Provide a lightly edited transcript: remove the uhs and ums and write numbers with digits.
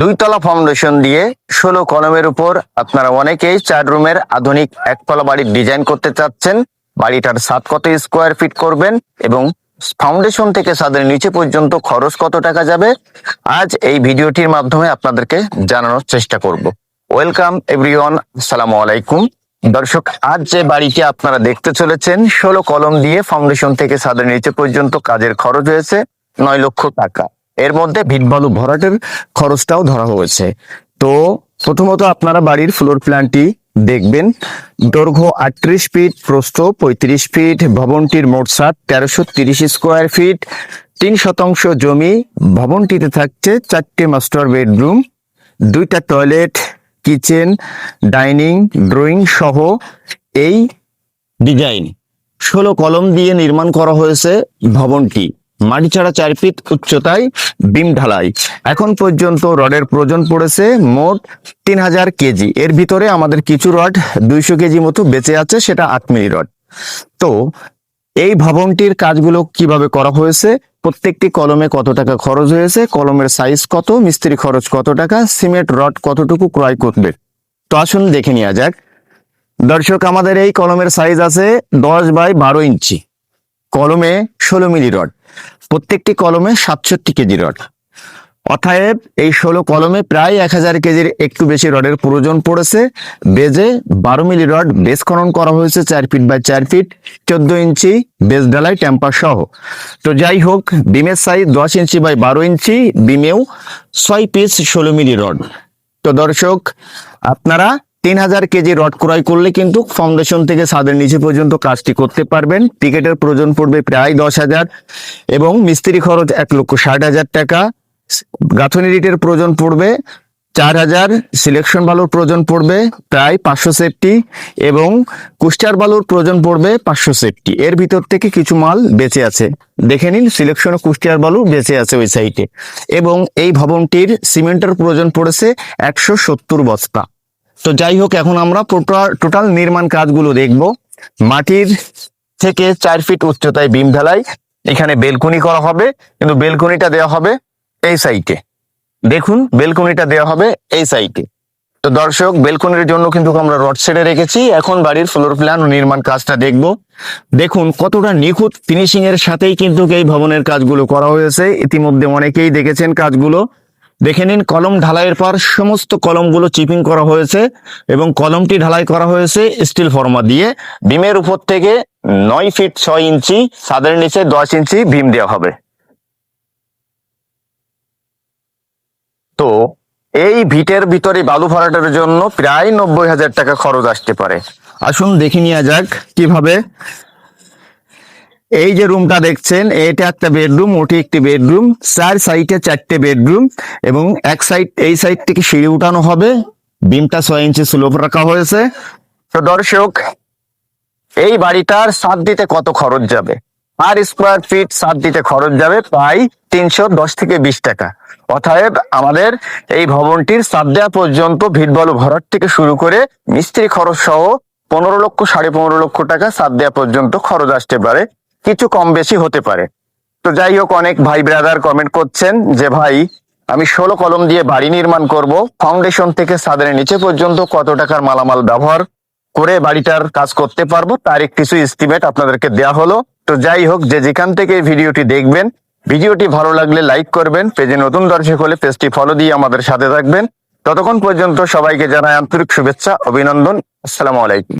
দুইতলা foundation দিয়ে 16 কলমের উপর আপনারা অনেকেই 4 রুমের আধুনিক একতলা বাড়ির ডিজাইন করতে চাচ্ছেন। বাড়িটার ছাদ কত স্কোয়ার ফিট করবেন এবং ফাউন্ডেশন থেকে ছাদের নিচে পর্যন্ত খরচ কত টাকা যাবে, আজ এই ভিডিওটির মাধ্যমে আপনাদেরকে জানানোর চেষ্টা করব। ওয়েলকাম এভরিওয়ান, আসসালামু আলাইকুম। দর্শক, আজ যে বাড়িটি আপনারা দেখতে চলেছেন 16 কলম দিয়ে ফাউন্ডেশন থেকে ছাদের নিচে পর্যন্ত কাজের খরচ হয়েছে 9 লক্ষ টাকা। এর মধ্যে ভিট বালু ভরাটের খরচটাও ধরা হয়েছে। তো প্রথমত আপনারা বাড়ির ফ্লোর প্ল্যানটি দেখবেন। দৈর্ঘ্য 38 ফিট, প্রস্থ 35 ফিট, ভবনটির মোট ছাদ 1330 স্কোয়ার ফিট, 3% জমি। ভবনটিতে থাকছে 4টে মাস্টার বেডরুম, 2টা টয়লেট, কিচেন, ডাইনিং, ড্রয়িং সহ এই ডিজাইন 16 কলম দিয়ে নির্মাণ করা হয়েছে। ভবনটি মাটি ছাড়া 4 ফিট উচ্চতায়, বিম ঢালাই। এখন পর্যন্ত রডের প্রয়োজন পড়েছে মোট 3000 কেজি। এর ভিতরে আমাদের কিছু রড 200 কেজি মতো বেঁচে আছে, সেটা 8 মিলি রড। তো এই ভবনটির কাজগুলো কিভাবে করা হয়েছে, প্রত্যেকটি কলমে কত টাকা খরচ হয়েছে, কলমের সাইজ কত, মিস্ত্রি খরচ কত টাকা, সিমেন্ট রড কতটুকু ক্রয় করবে, তো আসুন দেখে নেওয়া যাক। দর্শক, আমাদের এই কলমের সাইজ আছে 10 বাই 12 ইঞ্চি। কলমে 16 মিলি রড, প্রত্যেকটি কলমে 67 কেজি রড। অতএব এই 16 কলমে প্রায় 1000 কেজির একটু বেশি রডের প্রয়োজন পড়েছে। বেজে 12 মিলি রড বেস খনন করা হয়েছে 4 feet by 4 feet, 14 inch base ঢালাই টেম্পার সহ। তো যাই হোক, বিমের সাইজ 10 ইঞ্চি বাই 12 ইঞ্চি, বিমেও 6 পিস 16 মিলি রড। তো দর্শক, আপনারা 3000 কেজি রড ক্রয় করলে কিন্তু ফাউন্ডেশন থেকে ছাদের নিচে পর্যন্ত কাজটি করতে পারবেন। পিকেটের প্রয়োজন পড়বে প্রায় 10,000 এবং মিস্ত্রি খরচ 1,60,000 টাকা। গাঁথনি ইটের প্রয়োজন পড়বে 4000, সিলেকশন বালুর প্রয়োজন পড়বে প্রায় 500 সেফটি এবং কুষ্টার বালুর প্রয়োজন পড়বে 500 সেফটি। এর ভিতর থেকে কিছু মাল বেঁচে আছে, দেখে নিন। সিলেকশন ও কুষ্টিয়ার বালু বেঁচে আছে ওই সাইটে। এবং এই ভবনটির সিমেন্টের প্রয়োজন পড়েছে 170 বস্তা। তো যাই হোক, এখন আমরা টোটাল নির্মাণ কাজগুলো দেখব। মাটির থেকে 4 ফিট উচ্চতায় বিম ঢালাই, এখানে বেলকনি করা হবে, কিন্তু বেলকনিটা দেওয়া হবে এই সাইটে। দেখুন, বেলকনিটা দেওয়া হবে এই সাইটে। তো দর্শক, বেলকনির জন্য কিন্তু আমরা রড ছেড়ে রেখেছি। এখন বাড়ির ফ্লোর প্ল্যান ও নির্মাণ কাজটা দেখব। দেখুন কতটা নিখুঁত ফিনিশিং এর সাথেই কিন্তু এই ভবনের কাজগুলো করা হয়েছে। ইতিমধ্যে অনেকেই দেখেছেন কাজগুলো, দেখে নিন। কলম ঢালাইয়ের পর সমস্ত কলমগুলো চিপিং করা হয়েছে এবং কলমটি ঢালাই করা হয়েছে স্টিল ফর্মা দিয়ে। বিমের উপর থেকে 9 ফিট 6 ইঞ্চি, ছাদের নিচে 10 ইঞ্চি বিম দেওয়া হবে। তো এই ভিটের ভিতরে বালু ভরাটের জন্য প্রায় 90,000 টাকা খরচ আসতে পারে। আসুন দেখে নেওয়া যাক কিভাবে। এই যে রুমটা দেখছেন, এটা একটা বেডরুম, ওটি একটি বেডরুম, 4 সাইডে 4টে বেডরুম এবং এক সাইড, এই সাইড থেকে সিঁড়ি উঠানো হবে। বিমটা 6 ইঞ্চি স্লোপ রাখা হয়েছে। তো দর্শক, এই বাড়িটার ছাদ দিতে কত খরচ যাবে, আর স্কোয়ার ফিট ছাদ দিতে খরচ যাবে প্রায় 310 থেকে 20 টাকা। অতএব আমাদের এই ভবনটির ছাদ দেওয়া পর্যন্ত ভিট বালু ভরাট থেকে শুরু করে মিস্ত্রি খরচ সহ 15 লক্ষ 15.5 লক্ষ টাকা ছাদ দেওয়া পর্যন্ত খরচ আসতে পারে, কিছু কম বেশি হতে পারে। তো যাই হোক, অনেক ভাই ব্রাদার কমেন্ট করছেন যে ভাই, আমি 16 কলম দিয়ে বাড়ি নির্মাণ করব, ফাউন্ডেশন থেকে ছাদের নিচে পর্যন্ত কত টাকার মালামাল ব্যবহার করে বাড়িটার কাজ করতে পারবো, তার কিছু এস্টিমেট আপনাদেরকে দেওয়া হলো। তো যাই হোক, যে যেখান থেকে এই ভিডিওটি দেখবেন, ভিডিওটি ভালো লাগলে লাইক করবেন, পেজে নতুন দর্শক হলে পেজটি ফলো দিয়ে আমাদের সাথে থাকবেন। ততক্ষণ পর্যন্ত সবাইকে জানাই আন্তরিক শুভেচ্ছা, অভিনন্দন। আসসালামু আলাইকুম।